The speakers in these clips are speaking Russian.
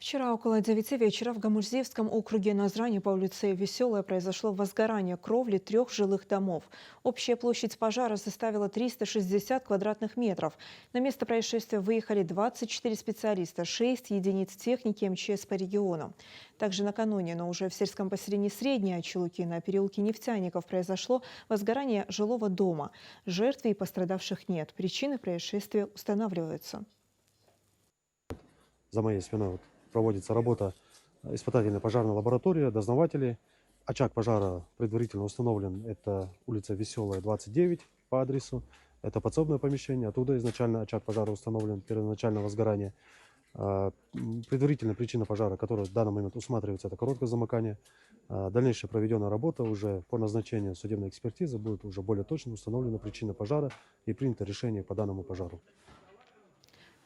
Вчера около 9 вечера в Гамурзиевском округе Назрани по улице Веселая произошло возгорание кровли 3 жилых домов. Общая площадь пожара составила 360 квадратных метров. На место происшествия выехали 24 специалиста, 6 единиц техники МЧС по региону. Также накануне, но уже в сельском поселении Среднее Чулуки на переулке Нефтяников произошло возгорание жилого дома. Жертв и пострадавших нет. Причины происшествия устанавливаются. За моей спиной проводится работа испытательной пожарной лаборатории, дознаватели. Очаг пожара предварительно установлен. Это улица Веселая, 29 по адресу. Это подсобное помещение. Оттуда изначально очаг пожара установлен, первоначальное возгорание. Предварительная причина пожара, которая в данный момент усматривается, это короткое замыкание. Дальнейшая проведенная работа уже по назначению судебной экспертизы будет уже более точно установлена причина пожара и принято решение по данному пожару.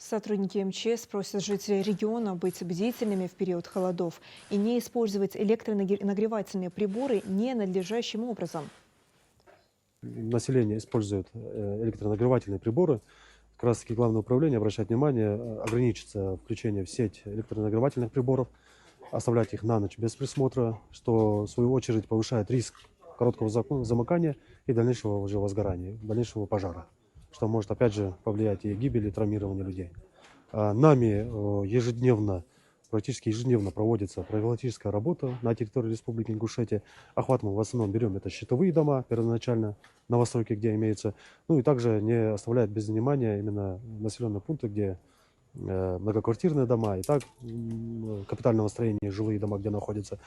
Сотрудники МЧС просят жителей региона быть бдительными в период холодов и не использовать электронагревательные приборы ненадлежащим образом. Население использует электронагревательные приборы. Как раз таки Главное управление обращает внимание, ограничиться включение в сеть электронагревательных приборов, оставлять их на ночь без присмотра, что в свою очередь повышает риск короткого замыкания и дальнейшего уже возгорания, дальнейшего пожара, что может опять же повлиять и гибель, и травмирование людей. Нами практически ежедневно проводится профилактическая работа на территории Республики Ингушетия. Охват мы в основном берем это щитовые дома, первоначально новостройки, где имеются. Ну и также не оставляет без внимания именно населенные пункты, где многоквартирные дома и так капитального строения жилые дома, где находятся.